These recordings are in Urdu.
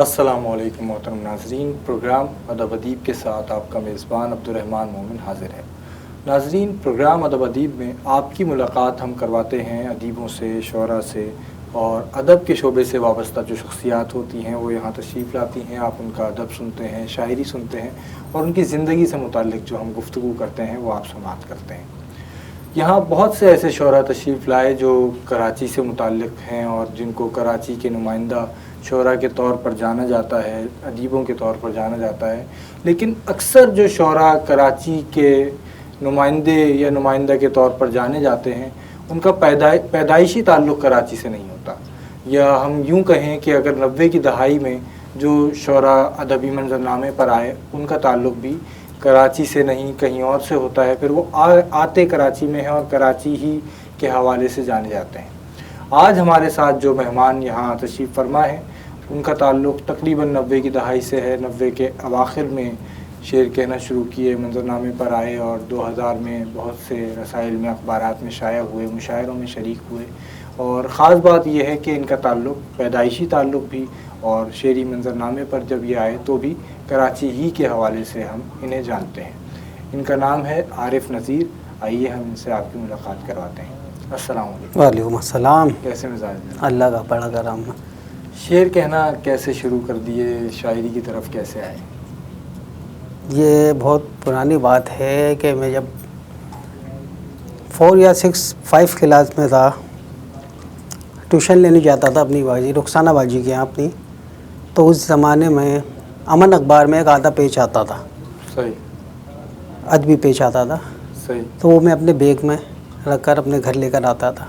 السلام علیکم محترم ناظرین، پروگرام ادب ادیب کے ساتھ آپ کا میزبان عبدالرحمن مومن حاضر ہے۔ ناظرین، پروگرام ادب ادیب میں آپ کی ملاقات ہم کرواتے ہیں ادیبوں سے، شعراء سے، اور ادب کے شعبے سے وابستہ جو شخصیات ہوتی ہیں وہ یہاں تشریف لاتی ہیں۔ آپ ان کا ادب سنتے ہیں، شاعری سنتے ہیں، اور ان کی زندگی سے متعلق جو ہم گفتگو کرتے ہیں وہ آپ سماعت کرتے ہیں۔ یہاں بہت سے ایسے شعراء تشریف لائے جو کراچی سے متعلق ہیں اور جن کو کراچی کے نمائندہ شعراء کے طور پر جانا جاتا ہے، ادیبوں کے طور پر جانا جاتا ہے، لیکن اکثر جو شعراء کراچی کے نمائندے یا نمائندہ کے طور پر جانے جاتے ہیں ان کا پیدائشی تعلق کراچی سے نہیں ہوتا، یا ہم یوں کہیں کہ اگر 90 کی دہائی میں جو شعراء ادبی منظرنامے پر آئے ان کا تعلق بھی کراچی سے نہیں کہیں اور سے ہوتا ہے، پھر وہ آتے کراچی میں ہیں اور کراچی ہی کے حوالے سے جانے جاتے ہیں۔ آج ہمارے ساتھ جو مہمان یہاں تشریف فرما ہیں ان کا تعلق تقریباً 90 کی دہائی سے ہے۔ 90 کے اواخر میں شعر کہنا شروع کیے، منظرنامے پر آئے، اور 2000 میں بہت سے رسائل میں، اخبارات میں شائع ہوئے، مشاعروں میں شریک ہوئے۔ اور خاص بات یہ ہے کہ ان کا تعلق، پیدائشی تعلق بھی، اور شعری منظرنامے پر جب یہ آئے تو بھی کراچی ہی کے حوالے سے ہم انہیں جانتے ہیں۔ ان کا نام ہے عارف نذیر۔ آئیے ہم ان سے آپ کی ملاقات کرواتے ہیں۔ السلام علیکم۔ وعلیکم السلام۔ کیسے مزاج ہیں؟ اللہ کا بڑا کرم۔ شعر کہنا کیسے شروع کر دیے، شاعری کی طرف کیسے آئے؟ یہ بہت پرانی بات ہے کہ میں جب 4 یا 5 کلاس میں تھا، ٹیوشن لینے جاتا تھا اپنی باجی رخسانہ باجی کے یہاں اپنی، تو اس زمانے میں امن اخبار میں ایک آدھا پیج آتا تھا، صحیح، ادبی پیج آتا تھا، صحیح، تو وہ میں اپنے بیگ میں رکھ کر اپنے گھر لے کر آتا تھا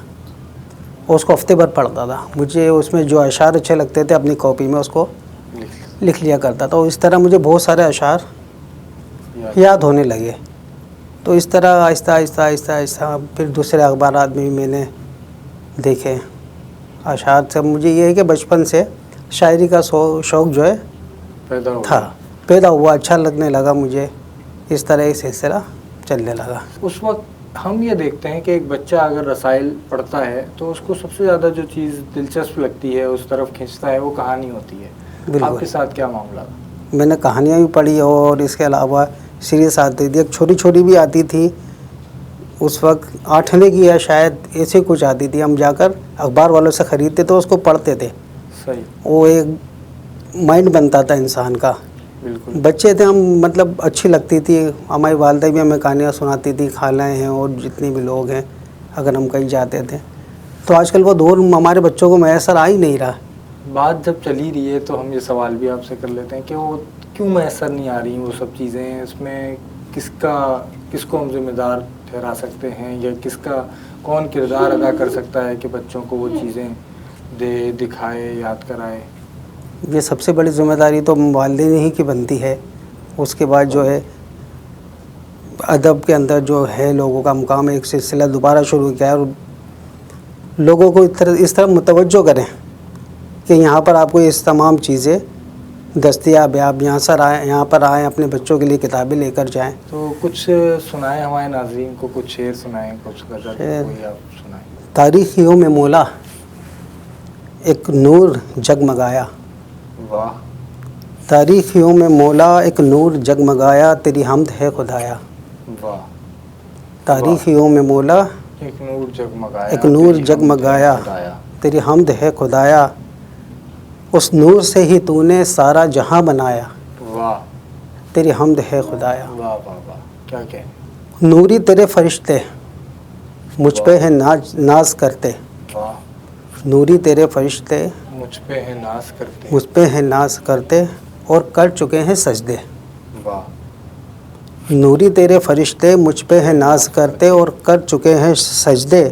اور اس کو ہفتے بھر پڑھتا تھا۔ مجھے اس میں جو اشعار اچھے لگتے تھے اپنی کاپی میں اس کو لکھ لیا کرتا تھا، اور اس طرح مجھے بہت سارے اشعار یاد ہونے لگے۔ تو اس طرح آہستہ آہستہ آہستہ آہستہ پھر دوسرے اخبارات میں بھی میں نے دیکھے اشعار۔ سے مجھے یہ ہے کہ بچپن سے شاعری کا شوق جو ہے پیدا ہوا، اچھا لگنے لگا مجھے، اس طرح یہ سلسلہ چلنے لگا۔ اس وقت ہم یہ دیکھتے ہیں کہ ایک بچہ اگر رسائل پڑھتا ہے تو اس کو سب سے زیادہ جو چیز دلچسپ لگتی ہے، اس طرف کھینچتا ہے، وہ کہانی ہوتی ہے۔ بالکل۔ آپ کے ساتھ کیا معاملہ تھا؟ میں نے کہانیاں بھی پڑھی اور اس کے علاوہ سیریز آتی تھی، ایک چھوٹی چھوٹی بھی آتی تھی، اس وقت 8ویں کی یا شاید ایسے کچھ آتی تھی، ہم جا کر اخبار والوں سے خریدتے تو اس کو پڑھتے تھے۔ صحیح، وہ ایک مائنڈ بنتا تھا انسان کا۔ بالکل، بچے تھے ہم، مطلب اچھی لگتی تھی، ہماری والدہ بھی ہمیں کہانیاں سناتی تھی، خالائیں ہیں اور جتنے بھی لوگ ہیں اگر ہم کہیں جاتے تھے۔ تو آج کل وہ دور ہمارے بچوں کو میسر آ ہی نہیں رہا۔ بات جب چلی رہی ہے تو ہم یہ سوال بھی آپ سے کر لیتے ہیں کہ وہ کیوں میسر نہیں آ رہی وہ سب چیزیں؟ اس میں کس کو ہم ذمہ دار ٹھہرا سکتے ہیں، یا کون کردار ادا کر سکتا ہے کہ بچوں کو وہ چیزیں دکھائے، یاد کرائے؟ یہ سب سے بڑی ذمہ داری تو والدین ہی کی بنتی ہے۔ اس کے بعد جو ہے ادب کے اندر جو ہے لوگوں کا مقام، ایک سلسلہ دوبارہ شروع کیا ہے اور لوگوں کو اس طرح متوجہ کریں کہ یہاں پر آپ کو اس تمام چیزیں دستیاب ہے، آپ یہاں پر آئیں، اپنے بچوں کے لیے کتابیں لے کر جائیں۔ تو کچھ سنائیں ہمارے ناظرین کو، کچھ شعر سنائیں، کچھ غزل کوئی آپ سنائیں۔ تاریخیوں میں مولا ایک نور جگمگایا، واہ، تاریخیوں میں مولا ایک نور جگمگایا، تیری حمد ہے خدایا۔ واہ، تاریخیوں میں مولا ایک نور جگمگایا، ایک نور جگمگایا، تیری حمد ہے خدایا، اس نور سے ہی تو نے سارا جہاں بنایا، واہ، تیری حمد ہے خدایا۔ واہ واہ واہ، کیا کہیں؟ نوری تیرے فرشتے مجھ پہ ہے ناز کرتے، واہ، نوری تیرے فرشتے مجھ پہ ہے ناز کرتے، مجھ پہ ہے ناز کرتے اور کر چکے ہیں سجدے۔ واہ، نوری تیرے فرشتے مجھ پہ ہے ناز کرتے اور کر چکے ہیں سجدے،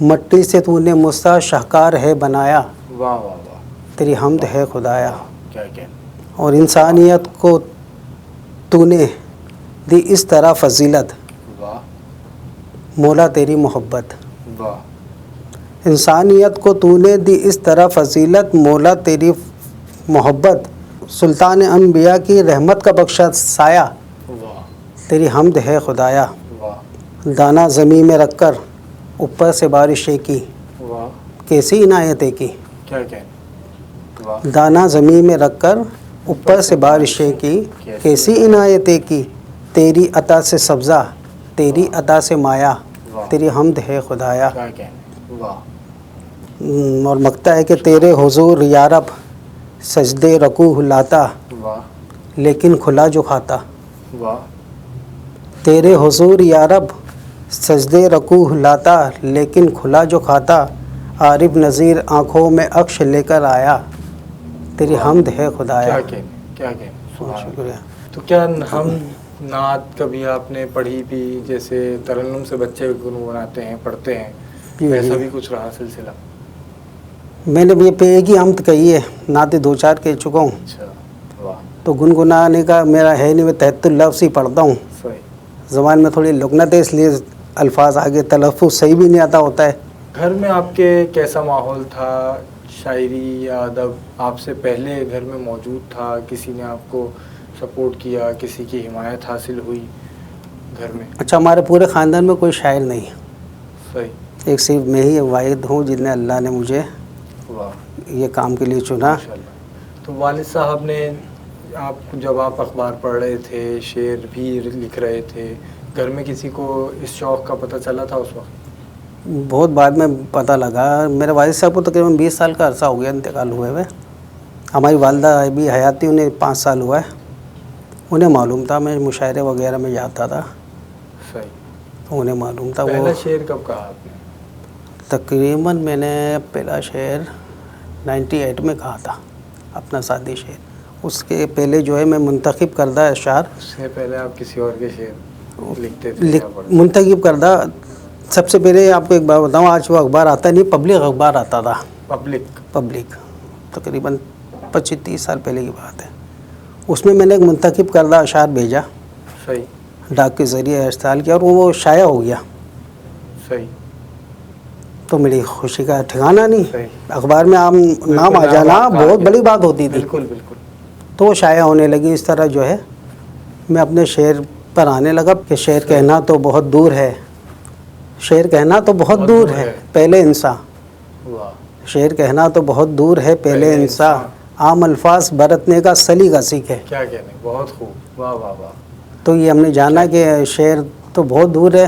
مٹی سے تو نے مجھسا شاہکار ہے بنایا، واہ واہ واہ، تیری حمد ہے خدایا۔ کیا کہیں؟ اور انسانیت کو تو نے دی اس طرح فضیلت، واہ، مولا تیری محبت۔ واہ، انسانیت کو تو نے دی اس طرح فضیلت، مولا تیری محبت، سلطان انبیاء کی رحمت کا بخشا سایہ، واہ، تیری حمد ہے خدایا۔ واہ، دانا زمین میں رکھ کر اوپر سے بارشیں کی، واہ، کیسی عنایتیں کی۔ کیا کہیں؟ واہ دانا زمین میں رکھ کر اوپر سے بارشیں کی، کیسی عنایتیں کی، تیری عطا سے سبزہ، تیری عطا سے مایا، واہ تیری حمد ہے خدایا۔ کیا کہنے، واہ اور مکتا ہے کہ تیرے حضور یا رب سجدے رکوع لاتا، واہ لیکن کھلا جو کھاتا۔ واہ تیرے حضور یا رب سجدے رکوع لاتا، لیکن کھلا جو کھاتا، عارف نذیر آنکھوں میں عکش لے کر آیا، تیری حمد ہے خدایا۔ کیا کہنے، کیا کہنے، سبحان اللہ۔ شکریہ۔ تو کیا ہم نعت کبھی آپ نے پڑھی بھی، جیسے ترنم سے بچے گنگناتے ہیں، پڑھتے ہیں، ایسا بھی کچھ رہا سلسلہ؟ میں نے بھی ایک ہی حمد کہی ہے، نعت دو چار کہہ چکا ہوں، اچھا واہ تو گنگنانے کا میرا ہے نہیں، میں تحت اللفظ ہی پڑھتا ہوں۔ صحیح۔ زبان میں تھوڑی لکنت ہے، اس لیے الفاظ آگے تلفظ صحیح بھی نہیں آتا ہوتا ہے۔ گھر میں آپ کے کیسا ماحول تھا؟ شاعری یا ادب آپ سے پہلے گھر میں موجود تھا؟ کسی نے آپ کو سپورٹ کیا، کسی کی حمایت حاصل ہوئی گھر میں؟ اچھا، ہمارے پورے خاندان میں کوئی شاعر نہیں، صحیح، ایک صرف میں ہی واحد ہوں جن نے اللہ نے مجھے واہ یہ کام کے لیے چنا۔ ماشاءاللہ۔ تو والد صاحب نے آپ جب آپ اخبار پڑھ رہے تھے، شعر بھی لکھ رہے تھے، گھر میں کسی کو اس شوق کا پتہ چلا تھا اس وقت؟ بہت بعد میں پتہ لگا۔ میرے والد صاحب کو تقریباً 20 سال کا عرصہ ہو گیا انتقال ہوئے ہوئے۔ ہماری والدہ بھی حیاتی، انہیں 5 سال ہوا ہے، انہیں معلوم تھا میں مشاعرے وغیرہ میں جاتا تھا، صحیح۔ تو انہیں معلوم تھا۔ وہ پہلا شعر کب کہا آپ نے؟ تقریباً میں نے پہلا شعر 98 میں کہا تھا، اپنا سادی شعر۔ اس کے پہلے جو ہے میں منتخب کردہ اشعار اس سے پہلے آپ کسی اور کے شعر لکھتے تھے یا پڑھتے؟ منتخب کردہ، سب سے پہلے آپ کو ایک بات بتاؤں، آج وہ اخبار آتا نہیں، پبلک اخبار آتا تھا، پبلک، تقریباً 25-30 سال پہلے کی بات ہے۔ اس میں نے ایک منتخب کردہ اشعار بھیجا، صحیح، ڈاک کے ذریعے ارسال کیا، اور وہ شائع ہو گیا۔ صحیح، تو میری خوشی کا ٹھکانہ نہیں، صحیح۔ اخبار میں عام نام آ جانا بہت بڑی بات ہوتی تھی۔ بالکل بالکل۔ تو وہ شائع ہونے لگی۔ اس طرح جو ہے میں اپنے شعر پر آنے لگا کہ شعر کہنا تو بہت دور ہے، شعر کہنا تو بہت دور ہے پہلے انسان، واہ شعر کہنا تو بہت دور ہے پہلے انسان، عام الفاظ برتنے کا سلیقہ سیکھے۔ کیا کہنے، بہت خوب، واہ واہ واہ۔ تو یہ ہم نے جانا کہ شعر تو بہت دور ہے،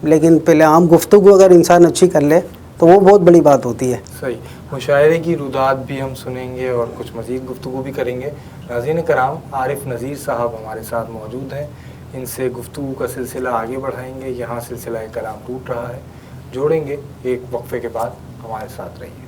لیکن پہلے عام گفتگو اگر انسان اچھی کر لے تو وہ بہت بڑی بات ہوتی ہے۔ صحیح۔ مشاعرے کی رودات بھی ہم سنیں گے اور کچھ مزید گفتگو بھی کریں گے۔ ناظرین کرام، عارف نذیر صاحب ہمارے ساتھ موجود ہیں، ان سے گفتگو کا سلسلہ آگے بڑھائیں گے۔ یہاں سلسلہ کلام ٹوٹ رہا ہے، جوڑیں گے ایک وقفے کے بعد، ہمارے ساتھ رہیے۔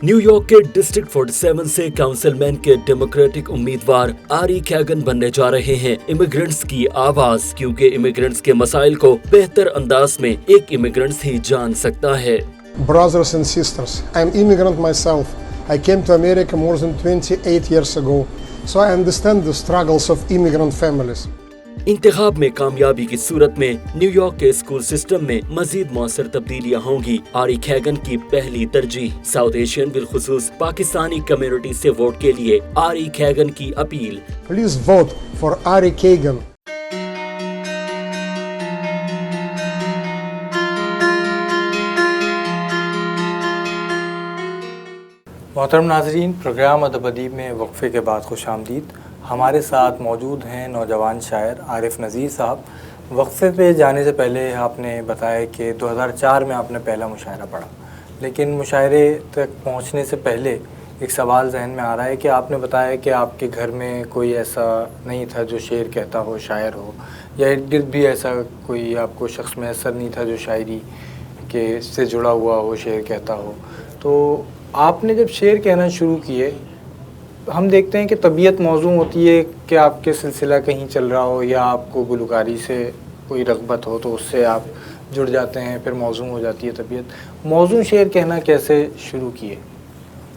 نیو یارک کے ڈسٹرکٹ 47 سے کاؤنسل مین کے ڈیموکریٹک امیدوار آری کیگن بننے جا رہے ہیں امیگرینٹس کی آواز، کیونکہ امیگرینٹس کے مسائل کو بہتر انداز میں ایک امیگرینٹس ہی جان سکتا ہے۔ Brothers and sisters, I'm immigrant myself. I came to America more than 28 years ago, so I understand the struggles of immigrant families. انتخاب میں کامیابی کی صورت میں نیو یارک کے اسکول سسٹم میں مزید مؤثر تبدیلیاں ہوں گی۔ آری کیگن کی پہلی ترجیح ساؤتھ ایشین بالخصوص پاکستانی کمیونٹی سے ووٹ کے لیے آری کیگن کی appeal. Please vote for Ari Kagan. محترم ناظرین، پروگرام ادب ادیب میں وقفے کے بعد خوش آمدید۔ ہمارے ساتھ موجود ہیں نوجوان شاعر عارف نذیر صاحب۔ وقفے پہ جانے سے پہلے آپ نے بتایا کہ 2004 میں آپ نے پہلا مشاعرہ پڑھا، لیکن مشاعرے تک پہنچنے سے پہلے ایک سوال ذہن میں آ رہا ہے کہ آپ نے بتایا کہ آپ کے گھر میں کوئی ایسا نہیں تھا جو شعر کہتا ہو، شاعر ہو، یا ارد گرد بھی ایسا کوئی آپ کو شخص میسر نہیں تھا جو شاعری کے سے جڑا ہوا ہو، شعر کہتا ہو۔ تو آپ نے جب شعر کہنا شروع کیے، ہم دیکھتے ہیں کہ طبیعت موزوں ہوتی ہے کہ آپ کے سلسلہ کہیں چل رہا ہو یا آپ کو گلوکاری سے کوئی رغبت ہو تو اس سے آپ جڑ جاتے ہیں، پھر موزوں ہو جاتی ہے طبیعت۔ موزوں شعر کہنا کیسے شروع کیے؟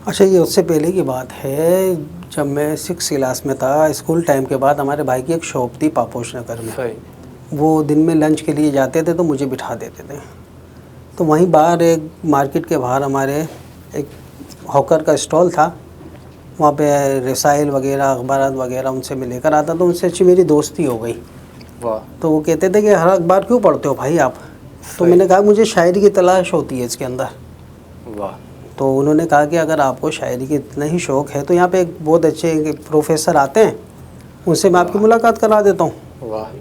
اچھا، یہ اس سے پہلے کی بات ہے، جب میں 6 کلاس میں تھا، اسکول ٹائم کے بعد ہمارے بھائی کی ایک شاپ تھی پاپوش نگر میں۔ صحیح۔ وہ دن میں لنچ کے لیے جاتے تھے تو مجھے بٹھا دیتے تھے، تو وہیں باہر ایک مارکیٹ کے باہر ہمارے ایک ہاکر کا اسٹال تھا، وہاں پہ رسائل وغیرہ، اخبارات وغیرہ ان سے میں لے کر آتا، تو ان سے اچھی میری دوستی ہو گئی۔ واہ. تو وہ کہتے تھے کہ ہر اخبار کیوں پڑھتے ہو بھائی آپ؟ تو میں نے کہا مجھے شاعری کی تلاش ہوتی ہے اس کے اندر. واہ. تو انہوں نے کہا کہ اگر آپ کو شاعری کی اتنا ہی شوق ہے تو یہاں پہ ایک بہت اچھے پروفیسر آتے ہیں, ان سے میں آپ کی ملاقات کرا دیتا ہوں. واہ.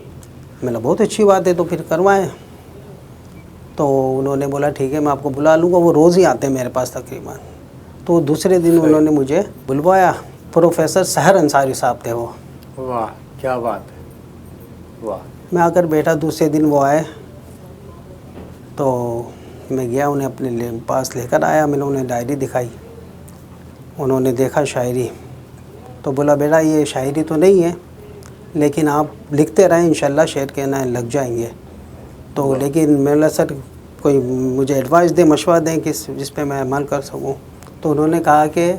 میں نے بہت اچھی بات ہے, تو پھر کروائیں. تو انہوں نے بولا ٹھیک ہے میں آپ کو بلا لوں گا. وہ روز ہی آتے ہیں میرے پاس تقریباً. تو دوسرے دن انہوں نے مجھے بلوایا. پروفیسر سحر انصاری صاحب تھے وہ. واہ کیا بات ہے. واہ. میں آ کر بیٹھا. دوسرے دن وہ آئے تو میں گیا, انہیں اپنے پاس لے کر آیا. میں نے انہیں ڈائری دکھائی. انہوں نے دیکھا شاعری, تو بولا بیٹا یہ شاعری تو نہیں ہے لیکن آپ لکھتے رہیں انشاءاللہ شعر کہنا لگ جائیں گے. تو لیکن میں نے سر کوئی مجھے ایڈوائس دیں, مشورہ دیں جس پہ میں عمل کر سکوں. تو انہوں نے کہا کہ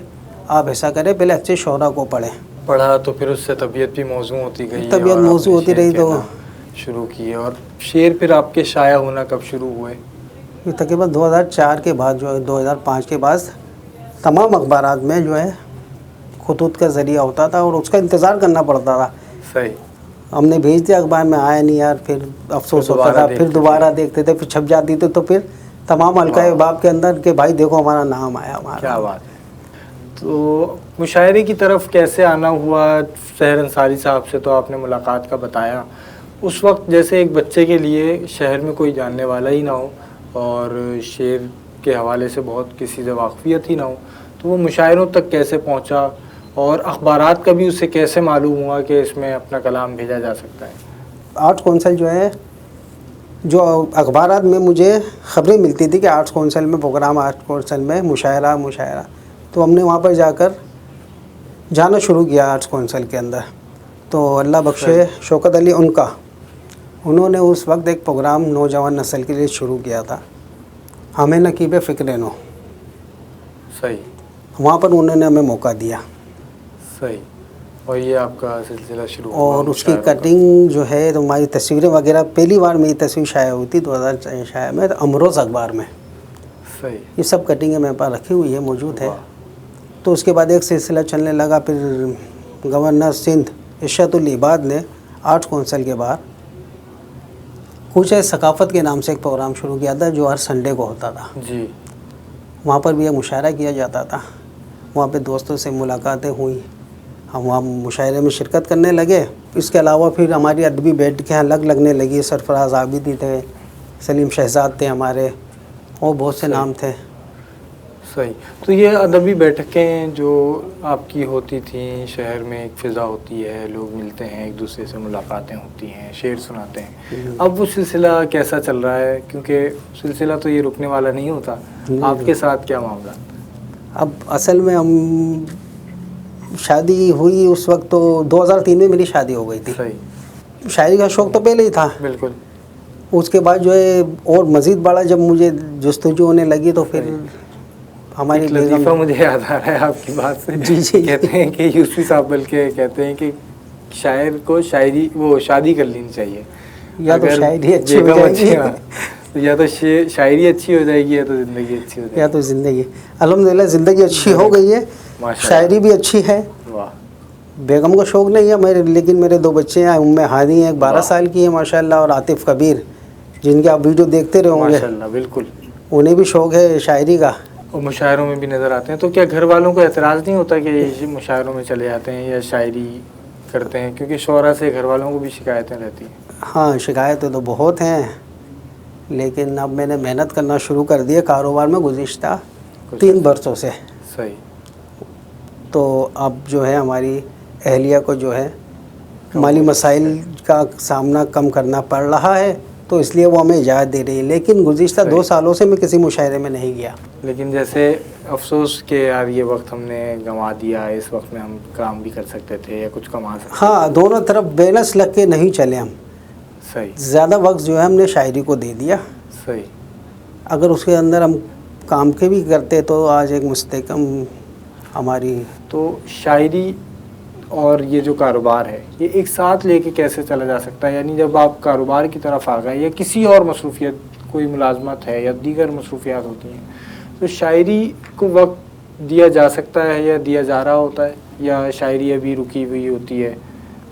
آپ ایسا کریں پہلے اچھے شعراء کو پڑھیں. پڑھا تو پھر اس سے طبیعت بھی موزوں ہوتی گئی, طبیعت موزوں ہوتی رہی تو شروع کی. اور شعر پھر آپ کے شائع ہونا کب شروع ہوئے؟ یہ تقریباً 2004 کے بعد جو ہے 2005 کے بعد تمام اخبارات میں جو ہے خطوط کا ذریعہ ہوتا تھا اور اس کا انتظار کرنا پڑتا تھا. صحیح. ہم نے بھیج دیا اخبار میں, آیا نہیں یار, پھر افسوس ہوتا تھا. پھر دوبارہ دیکھتے تھے, پھر چھپ جاتی تھی, تو پھر تمام حلقۂ باب کے اندر کہ بھائی دیکھو ہمارا نام آیا ہمارا. کیا بات ہے. تو مشاعرے کی طرف کیسے آنا ہوا؟ سحر انصاری صاحب سے تو آپ نے ملاقات کا بتایا. اس وقت جیسے ایک بچے کے لیے شہر میں کوئی جاننے والا ہی نہ ہو اور شعر کے حوالے سے بہت کسی سے واقفیت ہی نہ ہو, تو وہ مشاعروں تک کیسے پہنچا اور اخبارات کا بھی اسے کیسے معلوم ہوا کہ اس میں اپنا کلام بھیجا جا سکتا ہے؟ آرٹس کونسل جو ہے, جو اخبارات میں مجھے خبریں ملتی تھی کہ آرٹس کونسل میں پروگرام, آرٹس کونسل میں مشاعرہ, تو ہم نے وہاں پر جا کر جانا شروع کیا آرٹس کونسل کے اندر. تو اللہ بخشے شوکت علی ان کا, انہوں نے اس وقت ایک پروگرام نوجوان نسل کے لیے شروع کیا تھا, ہمیں نقیب فکر نو. صحیح. وہاں پر انہوں نے ہمیں موقع دیا. صحیح. اور یہ آپ کا سلسلہ شروع ہوا. اور اس کی کٹنگ جو ہے تو ہماری تصویریں وغیرہ, پہلی بار میری تصویر شائع ہوئی تھی 2004 شائع میں امروز اخبار میں. صحیح. یہ سب کٹنگیں میرے پاس رکھی ہوئی ہے, موجود ہے. تو اس کے بعد ایک سلسلہ چلنے لگا. پھر گورنر سندھ ارشاد العباد نے آرٹس کونسل کے باہر کوچہ ثقافت کے نام سے ایک پروگرام شروع کیا تھا جو ہر سنڈے کو ہوتا تھا. جی. وہاں پر بھی ایک مشاعرہ کیا جاتا تھا. وہاں پہ دوستوں سے ملاقاتیں ہوئیں, ہم وہاں مشاعرے میں شرکت کرنے لگے. اس کے علاوہ پھر ہماری ادبی بیٹھکیں الگ لگنے لگی. سرفراز عابدی تھے, سلیم شہزاد تھے ہمارے, اور بہت سے نام تھے. صحیح. تو یہ ادبی بیٹھکیں جو آپ کی ہوتی تھیں, شہر میں ایک فضا ہوتی ہے, لوگ ملتے ہیں, ایک دوسرے سے ملاقاتیں ہوتی ہیں, شعر سناتے ہیں, اب وہ سلسلہ کیسا چل رہا ہے؟ کیونکہ سلسلہ تو یہ رکنے والا نہیں ہوتا. آپ کے ساتھ کیا معاملہ؟ اب اصل میں ہم شادی ہوئی اس وقت تو 2003 میں میری شادی ہو گئی تھی. صحیح. شاعری کا شوق تو پہلے ہی تھا. بالکل. اس کے بعد جو ہے اور مزید بڑا جب مجھے جستجو ہونے لگی تو پھر ہماری لطیفہ مجھے یاد آ رہا ہے آپ کی بات سے. جی. کہتے ہیں کہ یوسفی صاحب بلکہ کہتے ہیں کہ شاعر کو شادی کر لینی چاہیے, یا تو شاعری اچھی ہو جائے گی, یا تو شاعری اچھی ہو جائے گی, یا تو زندگی اچھی ہو جائے گی. یا تو زندگی. الحمدللہ زندگی اچھی ہو گئی ہے, شاعری بھی اچھی ہے. واہ. بیگم کو شوق نہیں ہے میرے, لیکن میرے 2 بچے ہیں. ام ہادی ہیں, ایک 12 سال کی ہے ماشاءاللہ, اور عاطف کبیر جن کے آپ ویڈیو دیکھتے رہے ہوں گے. ماشاءاللہ. بالکل. انہیں بھی شوق ہے شاعری کا, اور مشاعروں میں بھی نظر آتے ہیں. تو کیا گھر والوں کو اعتراض نہیں ہوتا کہ یہ مشاعروں میں چلے جاتے ہیں یا شاعری کرتے ہیں؟ کیونکہ شعراء سے گھر والوں کو بھی شکایتیں رہتی ہیں. ہاں شکایتیں تو بہت ہیں, لیکن اب میں نے محنت کرنا شروع کر دی ہے کاروبار میں گزشتہ 3 برسوں سے. صحیح. تو اب جو ہے ہماری اہلیہ کو جو ہے مالی مسائل کا سامنا کم کرنا پڑ رہا ہے, تو اس لیے وہ ہمیں اجازت دے رہی ہے. لیکن گزشتہ 2 سالوں سے میں کسی مشاعرے میں نہیں گیا. لیکن جیسے افسوس کہ یار یہ وقت ہم نے گنوا دیا, اس وقت میں ہم کام بھی کر سکتے تھے یا کچھ کما سکتے تھے. ہاں, دونوں طرف بیلنس لگ کے نہیں چلے ہم. صحیح. زیادہ وقت جو ہے ہم نے شاعری کو دے دیا. صحیح. اگر اس کے اندر ہم کام کے بھی کرتے تو آج ایک مستحکم ہماری. تو شاعری اور یہ جو کاروبار ہے یہ ایک ساتھ لے کے کیسے چلا جا سکتا ہے؟ یعنی جب آپ کاروبار کی طرف آ گئے یا کسی اور مصروفیت, کوئی ملازمت ہے یا دیگر مصروفیات ہوتی ہیں, تو شاعری کو وقت دیا جا سکتا ہے یا دیا جا رہا ہوتا ہے, یا شاعری ابھی رکی ہوئی ہوتی ہے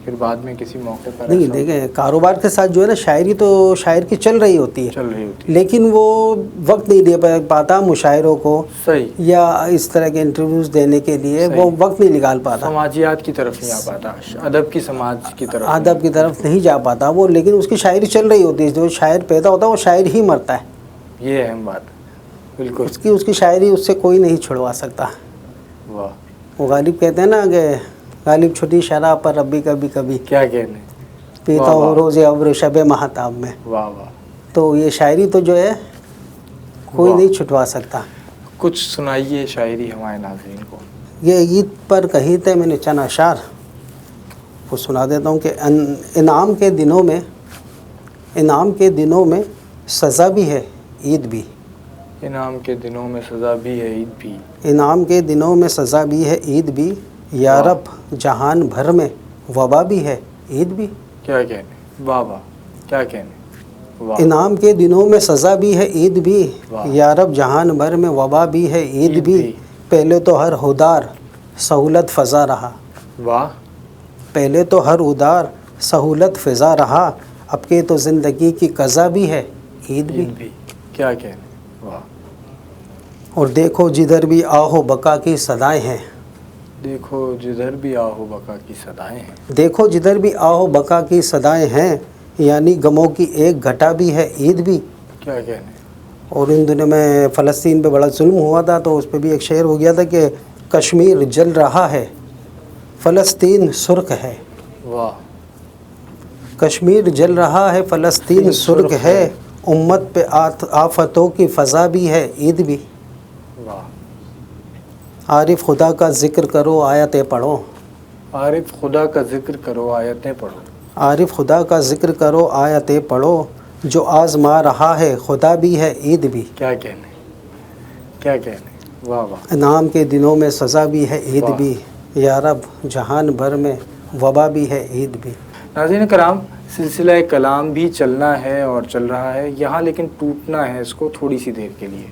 پھر بعد میں کسی موقع پر نہیں دیکھیں کاروبار کے ساتھ جو ہے نا شاعری تو شاعر کی چل رہی ہوتی ہے چل رہی ہوتی ہے، لیکن وہ وقت نہیں دے پاتا مشاعروں کو صحیح، یا اس طرح کے انٹرویوز دینے کے لیے وہ وقت نہیں نکال پاتا، سماجیات کی طرف نہیں آ پاتا، ادب کی سماج کی طرف ادب کی طرف نہیں جا پاتا وہ، لیکن اس کی شاعری چل رہی ہوتی ہے. جو شاعر پیدا ہوتا ہے وہ شاعر ہی مرتا ہے، یہ اہم بات ہے. بالکل، اس کی شاعری اس سے کوئی نہیں چھڑوا سکتا. واہ، وہ غالب کہتے ہیں نا کہ غالب چھٹی شراب پر ربی کبھی کبھی کیا کہنے، پیتا ہوں روز ابر شب مہتاب میں. واہ واہ. تو یہ شاعری تو جو ہے کوئی نہیں چھٹوا سکتا. کچھ سنائیے شاعری ہمارے ناظرین کو. یہ عید پر کہی تھے میں نے چند اشعار وہ سنا دیتا ہوں کہ انعام کے دنوں میں سزا بھی ہے عید بھی. انعام کے دنوں میں سزا بھی ہے عید بھی. انعام کے دنوں میں سزا بھی ہے عید بھی، یا رب جہان بھر میں وبا بھی ہے عید بھی. کیا کہنے، واہ واہ، کیا کہنے، واہ. انعام کے دنوں میں سزا بھی ہے عید بھی، یا رب جہان بھر میں وبا بھی ہے عید بھی. پہلے تو ہر ہدار سہولت فضا رہا. واہ. پہلے تو ہر ادار سہولت فضا رہا، اب کے تو زندگی کی قضا بھی ہے عید بھی. کیا کہنے، واہ. اور دیکھو جدھر بھی آہو بقا کی صدائیں ہیں. دیکھو جدھر بھی آہو بقا کی صدائیں ہیں. دیکھو جدھر بھی آہو بقا کی صدائیں ہیں، یعنی غموں کی ایک گھٹا بھی ہے عید بھی. کیا کہنے. اور ان دنوں میں فلسطین پہ بڑا ظلم ہوا تھا تو اس پہ بھی ایک شعر ہو گیا تھا کہ کشمیر جل رہا ہے فلسطین سرخ ہے. واہ. کشمیر جل رہا ہے فلسطین سرخ ہے، امت پہ آفتوں کی فضا بھی ہے عید بھی. واہ. عارف خدا کا ذکر کرو آیتیں پڑھو. عارف خدا کا ذکر کرو آیتیں پڑھو. عارف خدا کا ذکر کرو آیتیں پڑھو، جو آزما رہا ہے خدا بھی ہے عید بھی. کیا کہنے، کیا کہنے، واہ واہ. انعام کے دنوں میں سزا بھی ہے عید بھی، یا رب جہان بھر میں وبا بھی ہے عید بھی. ناظرین کرام، سلسلہ کلام بھی چلنا ہے اور چل رہا ہے یہاں، لیکن ٹوٹنا ہے اس کو تھوڑی سی دیر کے لیے.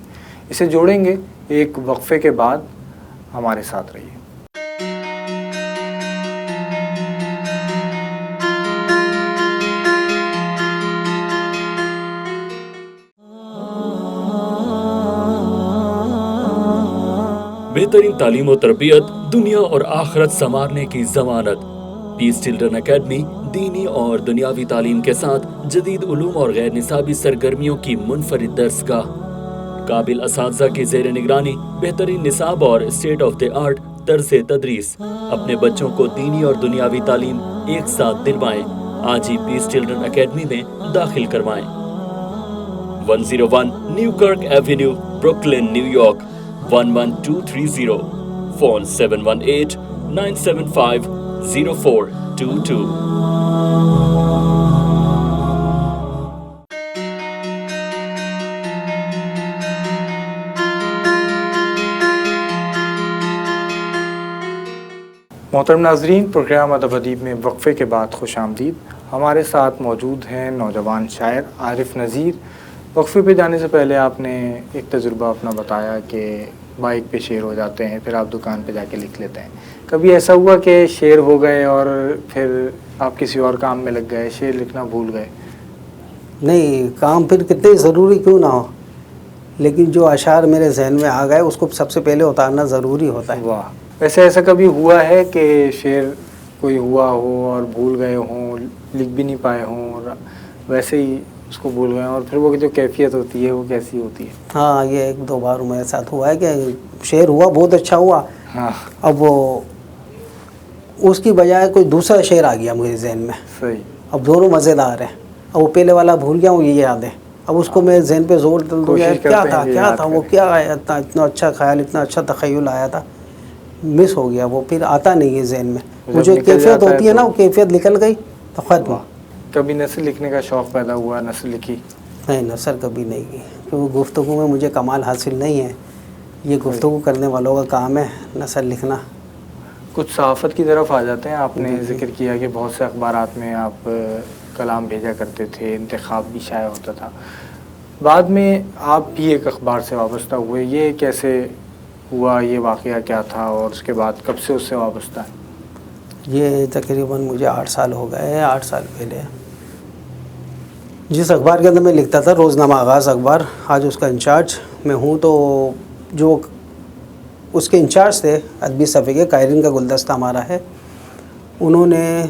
اسے جوڑیں گے ایک وقفے کے بعد. ہمارے ساتھ رہیے. بہترین تعلیم و تربیت، دنیا اور آخرت سنوارنے کی ضمانت. پیس چلڈرن اکیڈمی دینی اور دنیاوی تعلیم کے ساتھ جدید علوم اور غیر نصابی سرگرمیوں کی منفرد درسگاہ. قابل اساتذہ کی زیر نگرانی بہترین نصاب اور اسٹیٹ آف دی آرٹ طرز تدریس. اپنے بچوں کو دینی اور دنیاوی تعلیم ایک ساتھ دلوائیں. آج ہی پیس چلڈرن اکیڈمی میں داخل کروائیں. 101 Newkirk Avenue, Brooklyn, New York 11230. Phone 718-975-0422. محترم ناظرین، پروگرام ادب ادیب میں وقفے کے بعد خوش آمدید. ہمارے ساتھ موجود ہیں نوجوان شاعر عارف نذیر. وقفے پہ جانے سے پہلے آپ نے ایک تجربہ اپنا بتایا کہ بائک پہ شعر ہو جاتے ہیں، پھر آپ دکان پہ جا کے لکھ لیتے ہیں. کبھی ایسا ہوا کہ شعر ہو گئے اور پھر آپ کسی اور کام میں لگ گئے، شعر لکھنا بھول گئے؟ نہیں، کام پھر کتنے ضروری کیوں نہ ہو، لیکن جو اشعار میرے ذہن میں آ گئے اس کو سب سے پہلے اتارنا ضروری ہوتا ہے. واہ. ویسے ایسا کبھی ہوا ہے کہ شعر کوئی ہوا ہو اور بھول گئے ہوں، لکھ بھی نہیں پائے ہوں اور ویسے ہی اس کو بھول گئے، اور پھر وہ جو کیفیت ہوتی ہے وہ کیسی ہوتی ہے؟ ہاں، یہ ایک دو بار میرے ساتھ ہوا ہے کہ شعر ہوا، بہت اچھا ہوا، ہاں، اب وہ اس کی بجائے کوئی دوسرا شعر آ گیا مجھے ذہن میں. صحیح. اب دونوں مزیدار ہیں. اب وہ پہلے والا بھول گیا ہوں، یہ یاد ہے. اب اس کو میں ذہن پہ زور دوں گا، کیا تھا وہ، کیا آیا تھا، اتنا اچھا خیال، اتنا اچھا تخیل آیا تھا، مس ہو گیا وہ، پھر آتا نہیں ہے ذہن میں. وہ جو کیفیت ہوتی ہے نا، وہ کیفیت نکل گئی تو ختم. کبھی نثر لکھنے کا شوق پیدا ہوا، نثر لکھی؟ نہیں، نثر کبھی نہیں کی، کیونکہ گفتگو میں مجھے کمال حاصل نہیں ہے. یہ گفتگو کرنے والوں کا کام ہے، نثر لکھنا. کچھ صحافت کی طرف آ جاتے ہیں. آپ نے ذکر کیا کہ بہت سے اخبارات میں آپ کلام بھیجا کرتے تھے، انتخاب بھی شائع ہوتا تھا. بعد میں آپ بھی ایک اخبار سے وابستہ ہوئے، یہ کیسے ہوا، یہ واقعہ کیا تھا اور اس کے بعد کب سے اس سے وابستہ ہے؟ یہ تقریباً مجھے 8 سال ہو گئے ہیں. 8 سال پہلے جس اخبار کے اندر میں لکھتا تھا، روزنامہ آغاز اخبار، آج اس کا انچارج میں ہوں. تو جو اس کے انچارج تھے ادبی صفحے کے، قائرین کا گلدستہ ہمارا ہے، انہوں نے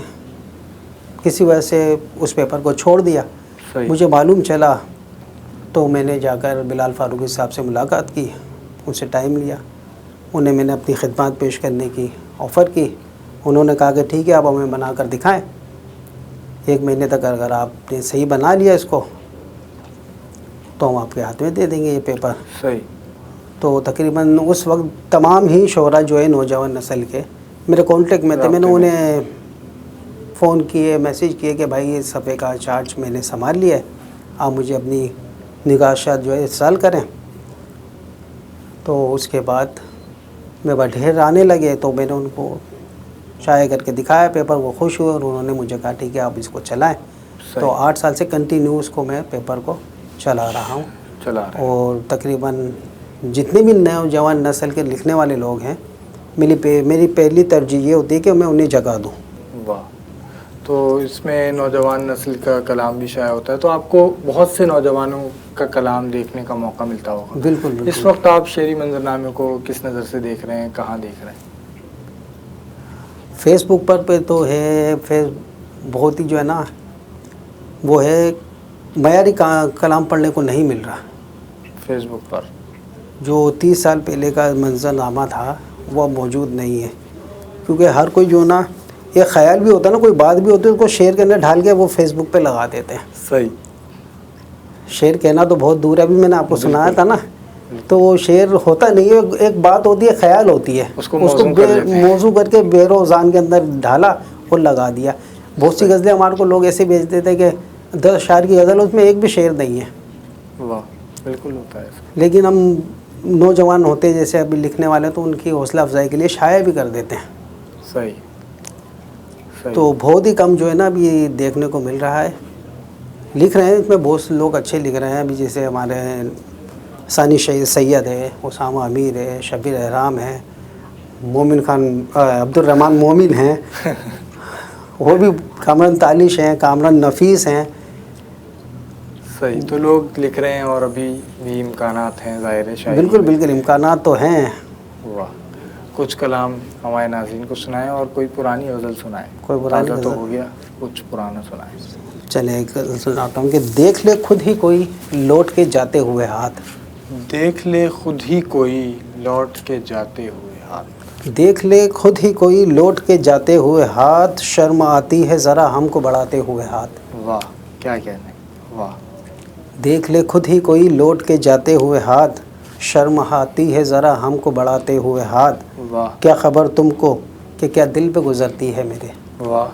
کسی وجہ سے اس پیپر کو چھوڑ دیا. مجھے معلوم چلا تو میں نے جا کر بلال فاروقی صاحب سے ملاقات کی، ان سے ٹائم لیا. انہیں میں نے اپنی خدمات پیش کرنے کی آفر کی. انہوں نے کہا کہ ٹھیک ہے، آپ ہمیں بنا کر دکھائیں. 1 مہینے تک اگر آپ نے صحیح بنا لیا اس کو تو ہم آپ کے ہاتھ میں دے دیں گے یہ پیپر. صحیح. تو تقریباً اس وقت تمام ہی شعراء جو ہے نوجوان نسل کے میرے کانٹیکٹ میں تھے. میں نے انہیں فون کیے، میسیج کیے کہ بھائی اس صفحے کا چارج میں نے سنبھال لیا ہے، آپ مجھے اپنی نگاشات جو ہے ارسال کریں. تو اس کے بعد میں ڈھیر آنے لگے تو میں نے ان کو شائع کر کے دکھایا پیپر. وہ خوش ہوئے اور انہوں نے مجھے کہا ٹھیک ہے آپ اس کو چلائیں. تو 8 سال سے کنٹینیو اس کو میں پیپر کو چلا رہا ہوں. اور تقریباً جتنے بھی نوجوان نسل کے لکھنے والے لوگ ہیں، میری پہلی ترجیح یہ ہوتی ہے کہ میں انہیں جگہ دوں. واہ. تو اس میں نوجوان نسل کا کلام بھی شائع ہوتا ہے، تو آپ کو بہت سے نوجوانوں کا کلام دیکھنے کا موقع ملتا ہوگا. بالکل. اس وقت آپ شعری منظرنامے کو کس نظر سے دیکھ رہے ہیں، کہاں دیکھ رہے ہیں؟ فیس بک پر پہ تو ہے، بہت ہی جو ہے نا وہ ہے، معیاری کلام پڑھنے کو نہیں مل رہا. فیس بک پر جو 30 سال پہلے کا منظرنامہ تھا وہ اب موجود نہیں ہے. کیونکہ ہر کوئی جو نا ایک خیال بھی ہوتا ہے نا، کوئی بات بھی ہوتی ہے، اس کو شعر کے اندر ڈھال کے وہ فیس بک پہ لگا دیتے ہیں. صحیح. شعر کہنا تو بہت دور ہے. ابھی میں نے آپ کو سنایا تھا نا، تو وہ شعر ہوتا نہیں ہے، ایک بات ہوتی ہے، خیال ہوتی ہے، اس کو موضوع کر کے بے روزان کے اندر ڈھالا اور لگا دیا. بہت سی غزلیں ہمارے کو لوگ ایسے بھیجتے تھے کہ 10 اشعار کی غزل، اس میں ایک بھی شعر نہیں ہے. واہ. بالکل ہوتا ہے. لیکن ہم نوجوان ہوتے جیسے ابھی لکھنے والے تو ان کی حوصلہ افزائی کے لیے شائع بھی کر دیتے ہیں. صحیح. تو بہت ہی کم جو ہے نا ابھی دیکھنے کو مل رہا ہے. لکھ رہے ہیں اس میں بہت سے لوگ اچھے لکھ رہے ہیں. ابھی جیسے ہمارے ثانی سید ہے، اسامہ امیر ہے، شبیر احرام ہے، مومن خان عبد الرحمن مومن ہیں، وہ بھی کامران تالیش ہیں، کامران نفیس ہیں. صحیح. تو لوگ لکھ رہے ہیں اور ابھی بھی امکانات ہیں ظاہر ہے شاید. بالکل امکانات تو ہیں. واہ. کچھ کلام ہمارے ناظرین کو سنائیں اور کوئی پرانی غزل سنائیں. کوئی پرانی غزل تو ہو گیا، کچھ پرانا سنائیں. چلیں ایک غزل سناتا ہوں کہ دیکھ لے خود ہی کوئی لوٹ کے جاتے ہوئے ہاتھ. دیکھ لے خود ہی کوئی لوٹ کے جاتے ہوئے ہاتھ. دیکھ لے خود ہی کوئی لوٹ کے جاتے ہوئے ہاتھ، شرم آتی ہے ذرا ہم کو بڑھاتے ہوئے ہاتھ. واہ. کیا کہنے. واہ. دیکھ لے خود ہی کوئی لوٹ کے جاتے ہوئے ہاتھ، شرم آتی ہے ذرا ہم کو بڑھاتے ہوئے ہاتھ. واہ. کیا خبر تم کو کہ کیا دل پہ گزرتی ہے میرے. واہ.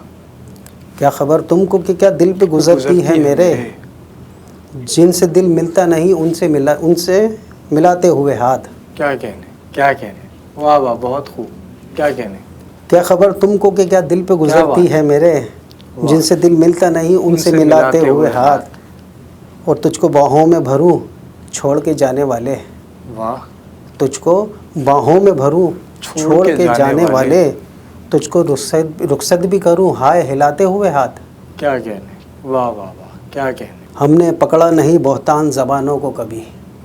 کیا خبر تم کو کہ کیا دل پہ گزرتی ہے میرے، جن سے دل ملتا نہیں ان سے ملاتے ہوئے ہاتھ. کیا کہنے. کیا کہنے. واہ واہ. بہت خوب. کیا کہنے. کیا خبر تم کو کہ کیا دل پہ گزرتی ہے میرے، جن سے دل ملتا نہیں ان سے ملاتے ہوئے ہاتھ. اور تجھ کو باہوں میں بھروں چھوڑ کے جانے والے. واہ. تجھ کو باہوں میں بھروں چھوڑ کے جانے والے، تجھ کو رخصت بھی کروں ہائے ہلاتے ہوئے ہاتھ. کیا کہنے. واہ واہ واہ. کیا کہنے. ہم نے پکڑا نہیں بہتان زبانوں کو کبھی.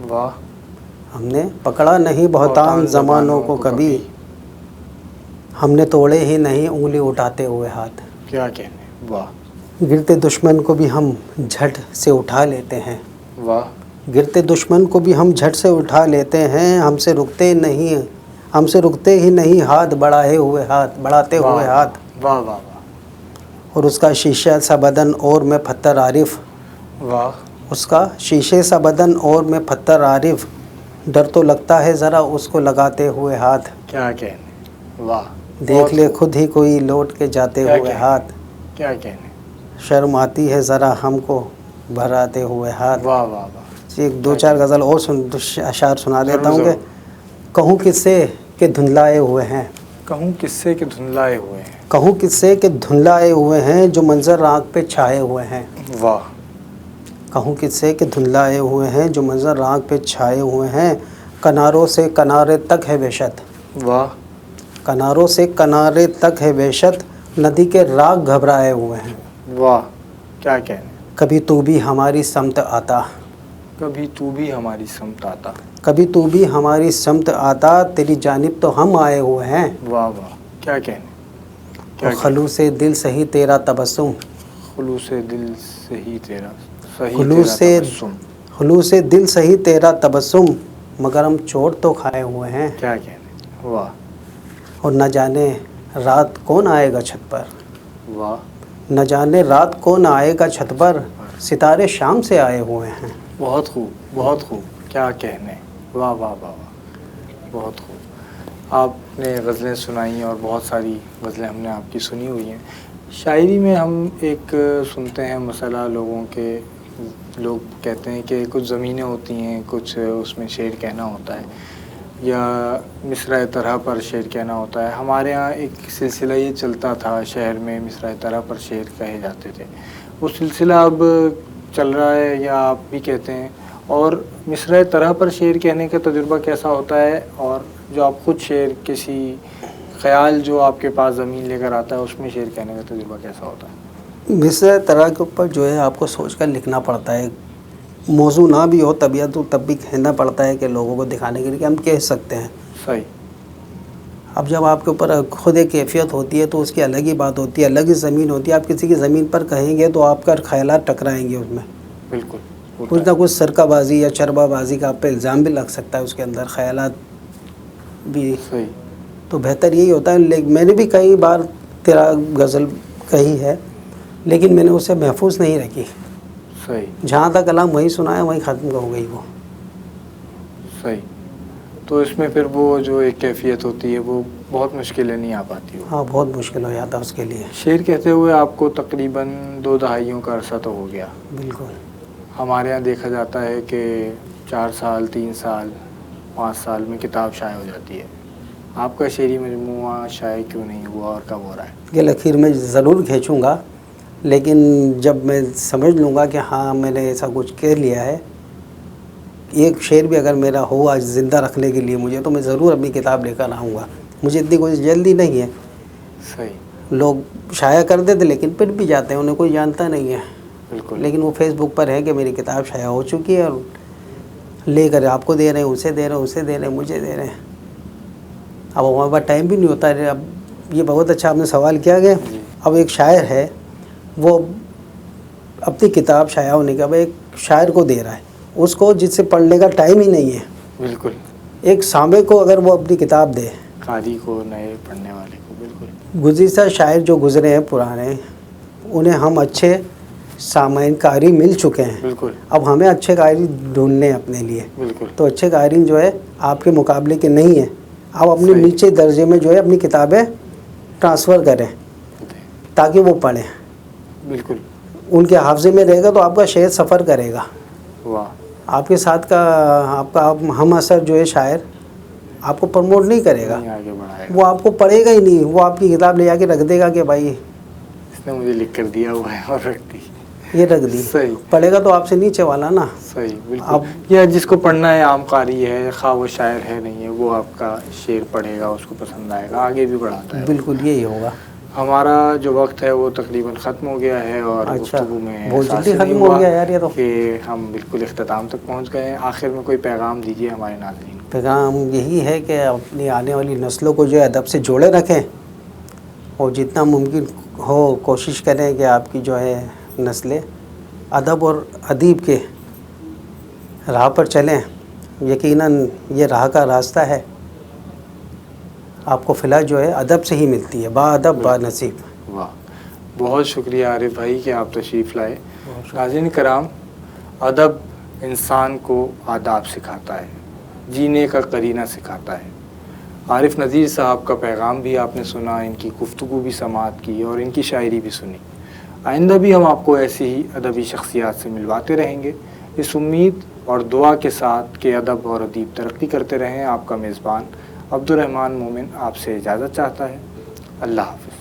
واہ. ہم نے پکڑا نہیں بہتان زبانوں کو کبھی، ہم نے توڑے ہی نہیں انگلی اٹھاتے ہوئے ہاتھ. کیا کہنے. واہ. گرتے دشمن کو بھی ہم جھٹ سے اٹھا لیتے ہیں. واہ. گرتے دشمن کو بھی ہم جھٹ سے اٹھا لیتے ہیں، ہم سے رکتے ہی نہیں ہاتھ بڑھاتے ہوئے ہاتھ. واہ واہ واہ. اور اس کا شیشہ سا بدن اور میں پتھر عارف. واہ. اس کا شیشے سا بدن اور میں پتھر عارف، ڈر تو لگتا ہے ذرا اس کو لگاتے ہوئے ہاتھ. کیا کہنے. واہ. دیکھ لے خود ہی کوئی لوٹ کے جاتے ہوئے ہاتھ. کیا کہنے. شرم آتی ہے ذرا ہم کو بھراتے ہوئے ہاتھ. واہ واہ واہ. ایک 2-4 غزل اور اشعار سنا دیتا ہوں کہ کہوں کس سے کہ دھندلائے ہوئے ہیں. کہوں کس سے کہ دھندلائے ہوئے ہیں. کہوں کس سے کہ دھندلائے ہوئے ہیں جو منظر آنکھ پہ چھائے ہوئے ہیں. واہ. کہوں کس سے کہ دھندلائے ہوئے ہیں جو منظر آنکھ پہ چھائے ہوئے ہیں، کناروں سے کنارے تک ہے وحشت. واہ. کناروں سے کنارے تک ہے وحشت، ندی کے راگ گھبرائے ہوئے ہیں. واہ کیا کہنے. کبھی تو بھی ہماری سمت آتا, کبھی تو بھی ہماری سمت آتا. کبھی تو بھی ہماری سمت آتا, تیری جانب تو ہم آئے ہوئے ہیں. واہ واہ کیا کہنے. خلوص دل سہی تیرا تبسم, خلوص دل سے ہی تیرا خلوص دل سہی تیرا تبسم, مگر ہم چوٹ تو کھائے ہوئے ہیں. کیا کہنے. واہ. اور نہ جانے رات کون آئے گا چھت پر, واہ. نہ جانے رات کون آئے گا چھت پر, ستارے شام سے آئے ہوئے ہیں. بہت خوب بہت خوب کیا کہنے. واہ واہ واہ واہ بہت خوب. آپ نے غزلیں سنائیں اور بہت ساری غزلیں ہم نے آپ کی سنی ہوئی ہیں. شاعری میں ہم ایک سنتے ہیں مسئلہ لوگوں کے, لوگ کہتے ہیں کہ کچھ زمینیں ہوتی ہیں, کچھ اس میں شعر کہنا ہوتا ہے یا مصرع طرح پر شعر کہنا ہوتا ہے. ہمارے ہاں ایک سلسلہ یہ چلتا تھا شہر میں, مصرع طرح پر شعر کہے جاتے تھے. وہ سلسلہ اب چل رہا ہے یا آپ بھی کہتے ہیں؟ اور مصرع طرح پر شعر کہنے کا تجربہ کیسا ہوتا ہے, اور جو آپ خود شعر کسی خیال جو آپ کے پاس زمین لے کر آتا ہے اس میں شعر کہنے کا تجربہ کیسا ہوتا ہے؟ مصرع طرح کے اوپر جو ہے آپ کو سوچ کر لکھنا پڑتا ہے. موضوع نہ بھی ہو طبیعت تو تب بھی کہنا پڑتا ہے کہ لوگوں کو دکھانے کے لیے کہ ہم کہہ سکتے ہیں. صحیح. اب جب آپ کے اوپر خود ایک کیفیت ہوتی ہے تو اس کی الگ ہی بات ہوتی ہے, الگ ہی زمین ہوتی ہے. آپ کسی کی زمین پر کہیں گے تو آپ کا خیالات ٹکرائیں گے اس میں. بالکل. کچھ نہ کچھ سرقہ بازی یا چربہ بازی کا آپ پہ الزام بھی لگ سکتا ہے اس کے اندر, خیالات بھی. صحیح. تو بہتر یہی ہوتا ہے. لیکن میں نے بھی کئی بار تیرا غزل کہی ہے لیکن میں نے اسے محفوظ نہیں رکھی. صحیح. جہاں تک کلام وہیں سنا ہے وہیں ختم ہو گئی وہ. صحیح. تو اس میں پھر وہ جو ایک کیفیت ہوتی ہے وہ بہت مشکلیں نہیں آ پاتی. ہاں بہت مشکل ہو جاتا اس کے لیے. شعر کہتے ہوئے آپ کو تقریباً 2 دہائیوں کا عرصہ تو ہو گیا. بالکل. ہمارے ہاں دیکھا جاتا ہے کہ 4 سال 3 سال 5 سال میں کتاب شائع ہو جاتی ہے. آپ کا شعری مجموعہ شائع کیوں نہیں ہوا اور کب ہو رہا ہے؟ کہ اخیر میں ضرور کھینچوں گا, لیکن جب میں سمجھ لوں گا کہ ہاں میں نے ایسا کچھ کہہ لیا ہے, ایک شعر بھی اگر میرا ہو آج زندہ رکھنے کے لیے مجھے, تو میں ضرور اپنی کتاب لے کر آؤں گا. مجھے اتنی کوئی جلدی نہیں ہے. صحیح. لوگ شائع کر دیتے لیکن پھر بھی جاتے ہیں, انہیں کوئی جانتا نہیں ہے. بالکل. لیکن لیکن وہ فیس بک پر ہے کہ میری کتاب شائع ہو چکی ہے اور لے کر آپ کو دے رہے ہیں, اسے دے رہے ہیں, اسے دے رہے ہیں, مجھے دے رہے ہیں. اب ہمارے پاس ٹائم بھی نہیں ہوتا ہے. اب یہ بہت اچھا آپ نے سوال کیا کہ اب ایک شاعر ہے وہ اپنی کتاب شائع ہونے کا ایک شاعر کو دے رہا ہے, اس کو جس سے پڑھنے کا ٹائم ہی نہیں ہے. بالکل. ایک سامع کو اگر وہ اپنی کتاب دے, قاری کو, نئے پڑھنے والے کو. بالکل. گزشتہ شاعر جو گزرے ہیں پرانے, انہیں ہم اچھے سامعین قاری مل چکے ہیں. بالکل. اب ہمیں اچھے قاری ڈھونڈنے ہیں اپنے لیے. بالکل. تو اچھے قاری جو ہے آپ کے مقابلے کے نہیں ہیں. آپ اپنے نیچے درجے میں جو ہے اپنی کتابیں ٹرانسفر کریں تاکہ وہ پڑھیں. بالکل. ان کے حافظے میں رہے گا تو آپ کا شعر سفر کرے گا. واہ. آپ کے ساتھ کا آپ کا ہم اثر جو ہے شاعر آپ کو پروموٹ نہیں کرے گا, آگے بڑھائے گا. وہ آپ کو پڑھے گا ہی نہیں. وہ آپ کی کتاب لے جا کے رکھ دے گا کہ بھائی اس نے مجھے لکھ کر دیا ہوا ہے اور رکھ دی. یہ رکھ دی. صحیح. پڑھے گا تو آپ سے نیچے والا نا. صحیح. بالکل. یا جس کو پڑھنا ہے عام قاری ہے, خواہ وہ شاعر ہے نہیں ہے, وہ آپ کا شعر پڑھے گا, اس کو پسند آئے گا, آگے بھی بڑھاتا ہے. بالکل یہی ہوگا. ہمارا جو وقت ہے وہ تقریباً ختم ہو گیا ہے اور گفتگو میں بہت احساس جلدی نہیں ختم ہو ہوا گیا یار یہ تو کہ ہم بالکل اختتام تک پہنچ گئے ہیں. آخر میں کوئی پیغام دیجیے ہمارے ناظرین. پیغام یہی ہے کہ اپنی آنے والی نسلوں کو جو ہے ادب سے جوڑے رکھیں اور جتنا ممکن ہو کوشش کریں کہ آپ کی جو ہے نسلیں ادب اور ادیب کے راہ پر چلیں. یقیناً یہ راہ کا راستہ ہے, آپ کو فلاح جو ہے ادب سے ہی ملتی ہے. با ادب با نصیب. واہ. بہت شکریہ عارف بھائی کہ آپ تشریف لائے. ناظرین کرام, ادب انسان کو آداب سکھاتا ہے, جینے کا قرینہ سکھاتا ہے. عارف نذیر صاحب کا پیغام بھی آپ نے سنا, ان کی گفتگو بھی سماعت کی اور ان کی شاعری بھی سنی. آئندہ بھی ہم آپ کو ایسی ہی ادبی شخصیات سے ملواتے رہیں گے, اس امید اور دعا کے ساتھ کہ ادب اور ادیب ترقی کرتے رہیں. آپ کا میزبان عبد الرحمن مومن آپ سے اجازت چاہتا ہے. اللہ حافظ.